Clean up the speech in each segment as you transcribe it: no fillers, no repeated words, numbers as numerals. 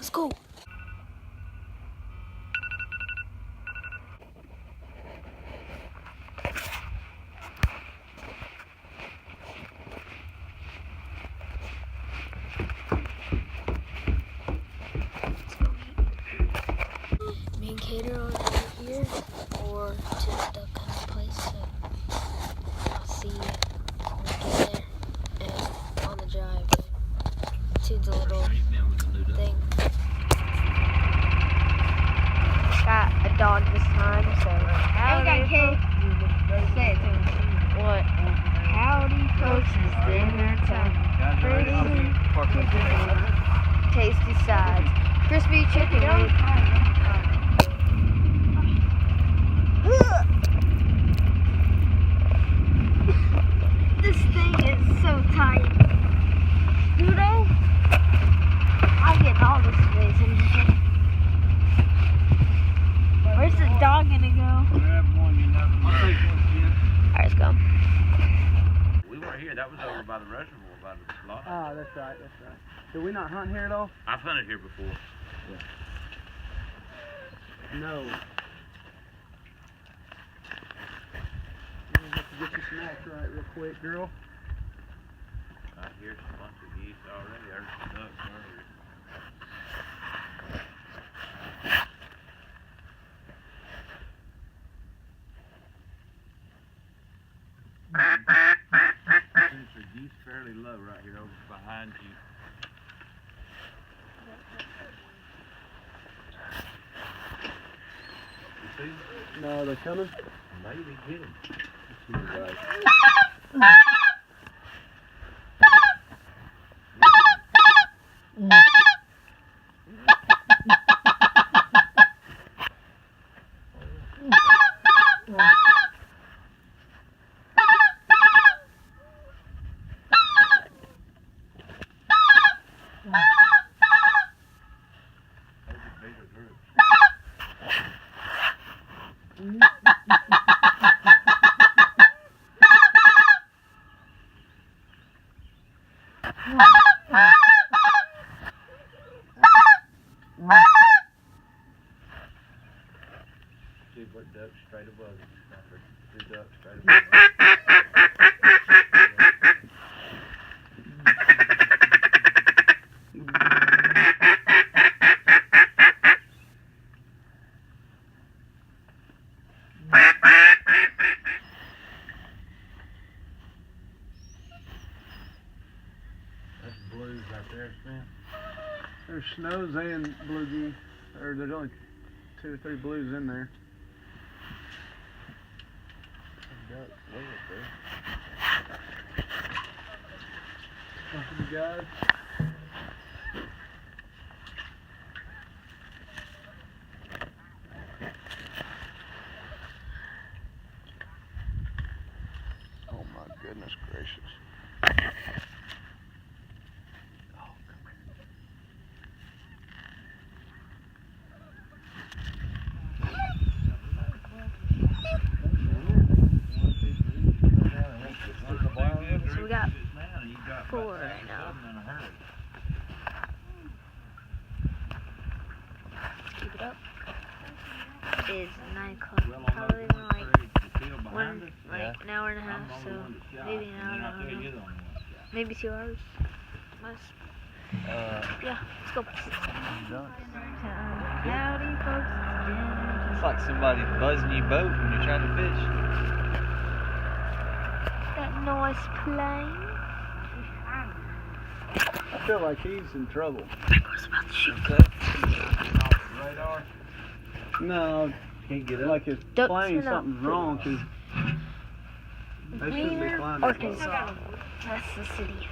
Let's go. Me and Kater are over here or to the duck hunting place, so I'll see you when we get there and on the drive to the little thing. Got a dog this time, so howdy folks. Say it to me. What? Howdy folks, it's dinner time. Pretty chicken, tasty sides, crispy chicken with this thing is so tight. Pluto, I'm getting all this space. I'm just like, where's the dog gonna go? Grab one, you know. I'll take one, Jim. Alright, let's go. We weren't here. That was over by the reservoir, by the lot. Oh, that's right. Did we not hunt here at all? I've hunted here before. No. I'm gonna have to get your snacks right real quick, girl. Right here's a bunch of geese already. There's some ducks earlier. There's the geese fairly low right here over behind you. You see? No, they're coming. Maybe get him. See what ducks straight above you. Two ducks straight above you. That's blues right there, Sam. There's snows and blue geese. Or there's only 2 or 3 blues in there. Ducks way up there. Welcome, you guys. Oh my goodness gracious. So we got 4 right now. Keep it up. It is 9 o'clock. Probably in like an hour and a half, so maybe an hour, I don't know. Maybe 2 hours. Yeah, let's go. Howdy folks. It's like somebody buzzing your boat when you're trying to fish. That nice plane. I feel like he's in trouble. Pickle's about to shoot. Radar. No, Can't get up. like his Ducks plane, are not something's wrong, cause they shouldn't be Where? flying that low. Arkansas. That's the city.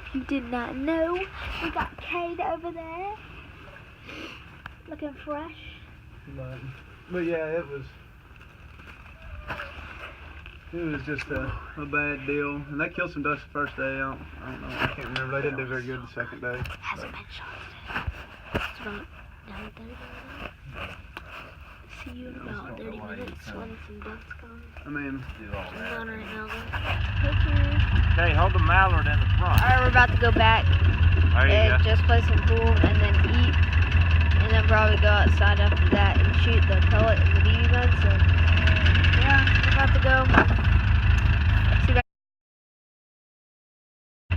If you did not know, we got Kate over there. Looking fresh. But yeah, it was just a bad deal. And they killed some ducks the first day. I don't know. I can't remember. They didn't do very good the second day. Hasn't been shot today. It's about 9:30. see you in about 30 minutes when some ducks come. I mean, Do all I'm that. going right now though. Pictures. Okay, hold the mallard in the front. Alright, we're about to go back There you and go. just play some pool and then eat. And then probably go outside after that and shoot the pellet and the BB gun. So, yeah, we're about to go. See you back.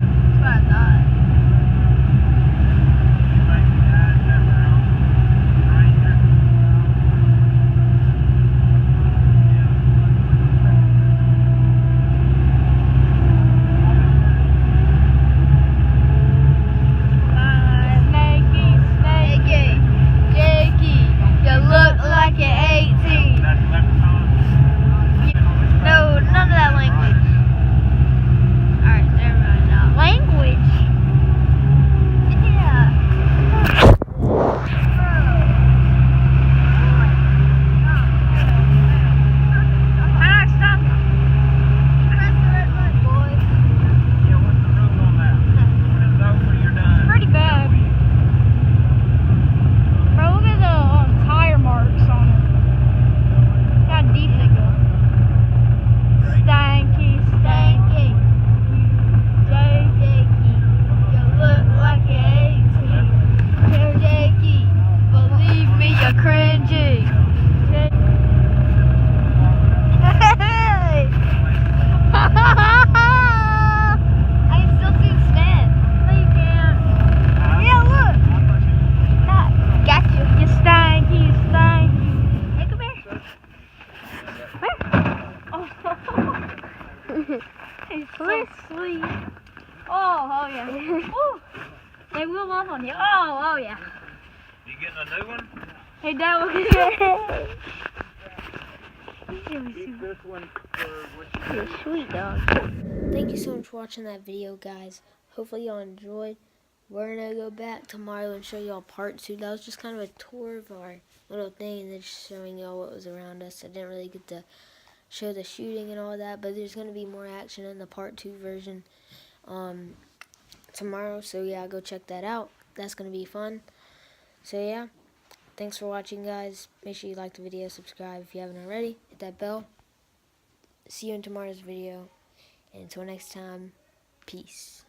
That's what I thought. No, none of that language. Alright, never mind now. Language? Yeah. How do I stop it? Press the red button, boy. Yeah, what's the rule on that? When it's over, you're done. Pretty bad. Bro, look at the tire marks on it. How deep they go. Stanky, stanky. Jakey, you look like you're 18. Jakey, believe me, you're cringy. Hey! I can still see him stand. No, you can't. Yeah, look. Got you. You stanky, you stanky. Hey, come here. Oh. He's so sweet. Oh yeah. Woo. They will love on you. Oh yeah. You getting a new one? Hey, Dad, look at that. Keep this one for what you You're sweet, dog. Thank you so much for watching that video, guys. Hopefully y'all enjoyed. We're gonna go back tomorrow and show y'all part 2. That was just kind of a tour of our little thing and then just showing y'all what was around us. I didn't really get to show the shooting and all that, but there's gonna be more action in the part 2 version tomorrow. So yeah, go check that out. That's gonna be fun. So yeah, thanks for watching, guys. Make sure you like the video, subscribe if you haven't already, hit that bell. See you in tomorrow's video, and until next time, peace.